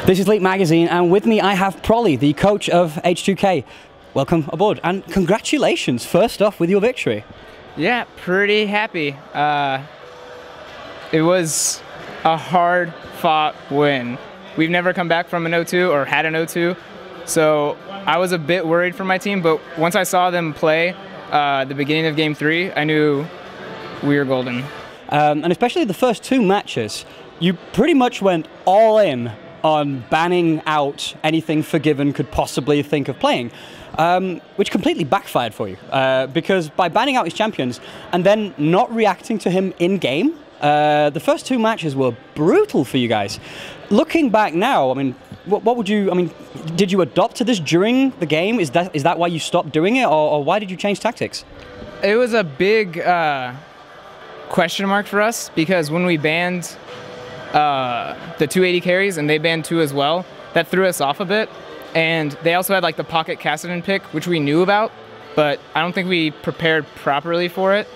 This is League Magazine, and with me I have Pr0lly, the coach of H2K. Welcome aboard, and congratulations, first off, with your victory. Yeah, pretty happy. It was a hard-fought win. We've never come back from an 0-2 or had an 0-2, so I was a bit worried for my team, but once I saw them play the beginning of Game 3, I knew we were golden. And especially the first two matches, you pretty much went all in on banning out anything Forgiven could possibly think of playing, which completely backfired for you, because by banning out his champions and then not reacting to him in-game, the first two matches were brutal for you guys. Looking back now, I mean, what would you, I mean, did you adopt to this during the game? Is that why you stopped doing it, or why did you change tactics? It was a big question mark for us, because when we banned the 280 carries and they banned 2 as well, that threw us off a bit. And they also had like the pocket Kassadin pick, which we knew about, but I don't think we prepared properly for it.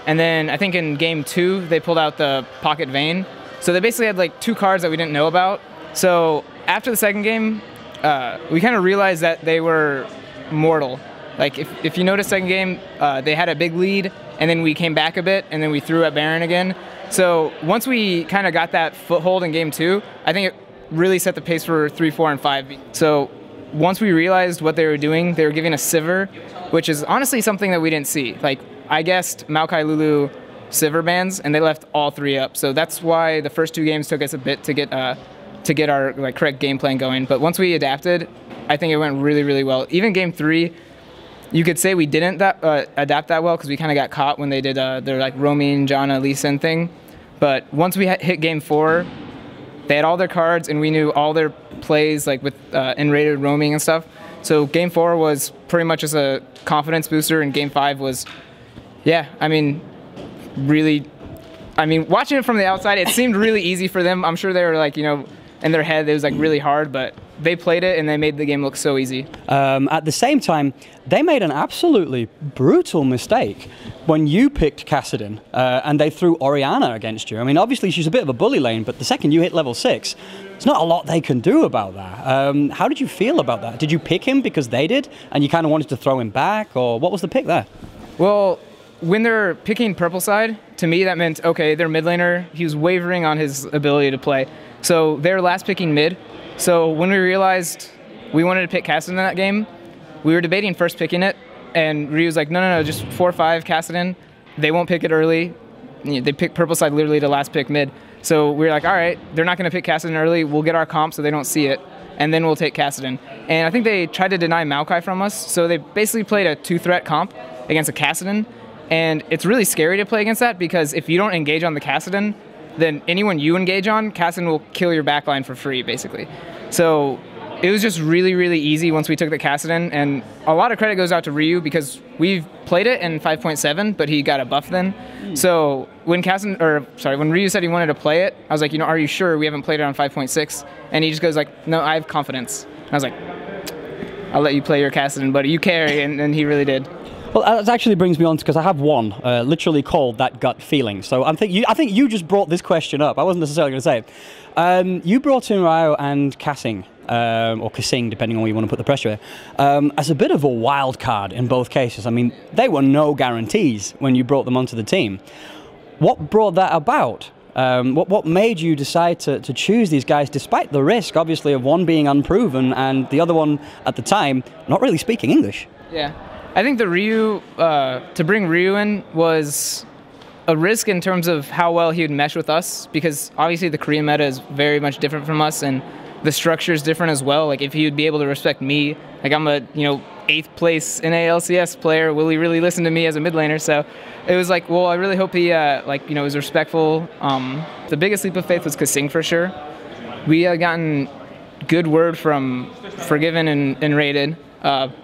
And then I think in Game 2 they pulled out the pocket Vayne, so they basically had like 2 cards that we didn't know about. So after the second game, we kind of realized that they were mortal. Like if you notice, second game they had a big lead, and then we came back a bit, and then we threw at Baron again. So once we kind of got that foothold in Game 2, I think it really set the pace for 3, 4, and 5. So once we realized what they were doing, they were giving us Sivir, which is honestly something that we didn't see. Like, I guessed Maokai, Lulu, Sivir bans, and they left all 3 up. So that's why the first 2 games took us a bit to get our like correct game plan going. But once we adapted, I think it went really, really well. Even Game 3, you could say we didn't adapt that well, because we kind of got caught when they did their like roaming Janna Lee Sin thing. But once we hit Game 4, they had all their cards, and we knew all their plays, like with N-rated roaming and stuff. So Game 4 was pretty much just a confidence booster, and Game 5 was, yeah, I mean, really, I mean, watching it from the outside, it seemed really easy for them. I'm sure they were like, you know, in their head, it was like really hard, but they played it and they made the game look so easy. At the same time, they made an absolutely brutal mistake when you picked Kassadin and they threw Orianna against you. I mean, obviously she's a bit of a bully lane, but the second you hit level 6, there's not a lot they can do about that. How did you feel about that? Did you pick him because they did and you kind of wanted to throw him back, or what was the pick there? Well, when they're picking purple side, to me that meant, okay, their mid laner, he was wavering on his ability to play. So they're last picking mid. So when we realized we wanted to pick Kassadin in that game, we were debating first picking it, and Ryu was like, no, just 4-5 Kassadin. They won't pick it early. They pick purple side literally to last pick mid. So we were like, all right, they're not going to pick Kassadin early. We'll get our comp so they don't see it, and then we'll take Kassadin. And I think they tried to deny Maokai from us, so they basically played a 2-threat comp against a Kassadin, and it's really scary to play against that, because if you don't engage on the Kassadin, then anyone you engage on, Kassadin will kill your backline for free, basically. So it was just really, really easy once we took the Kassadin, and a lot of credit goes out to Ryu, because we've played it in 5.7, but he got a buff then. So when when Ryu said he wanted to play it, I was like, you know, are you sure? We haven't played it on 5.6, and he just goes like, no, I have confidence. And I was like, I'll let you play your Kassadin, buddy. You carry, and he really did. Well, that actually brings me on, because I have one literally called that gut feeling. So I think you just brought this question up. I wasn't necessarily going to say it. You brought in Ryo and Kassing, or Kassing, depending on where you want to put the pressure, as a bit of a wild card in both cases. I mean, they were no guarantees when you brought them onto the team. What brought that about? What made you decide to choose these guys, despite the risk, obviously, of one being unproven and the other one, at the time, not really speaking English? Yeah. I think the Ryu, to bring Ryu in was a risk in terms of how well he would mesh with us, because obviously the Korean meta is very much different from us, and the structure is different as well. Like, if he would be able to respect me, like I'm a 8th place NALCS player, will he really listen to me as a mid laner? So it was like, well, I really hope he was respectful. The biggest leap of faith was Kassing for sure. We had gotten good word from Forgiven and Rated.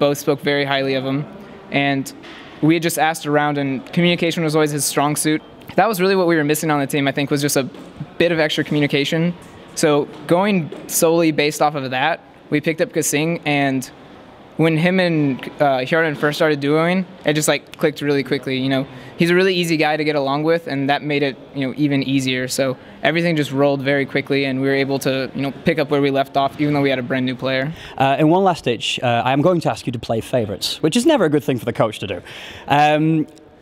Both spoke very highly of him, and we had just asked around, and communication was always his strong suit. That was really what we were missing on the team, I think, was just a bit of extra communication. So going solely based off of that, we picked up Kassing, and when him and Hjarnan first started duoing, it just like clicked really quickly. You know, he's a really easy guy to get along with, and that made it, you know, even easier. So everything just rolled very quickly, and we were able to, you know, pick up where we left off, even though we had a brand new player. In one last ditch, I am going to ask you to play favorites, which is never a good thing for the coach to do.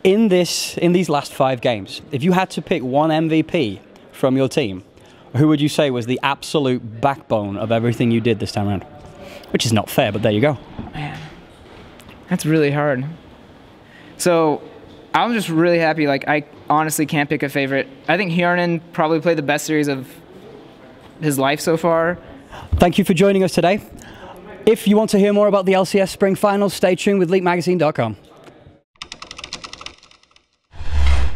In these last 5 games, if you had to pick one MVP from your team, who would you say was the absolute backbone of everything you did this time around? Which is not fair, but there you go. Man, that's really hard. So I'm just really happy. Like, I honestly can't pick a favorite. I think Hjarnan probably played the best series of his life so far. Thank you for joining us today. If you want to hear more about the LCS Spring Finals, stay tuned with LeakMagazine.com.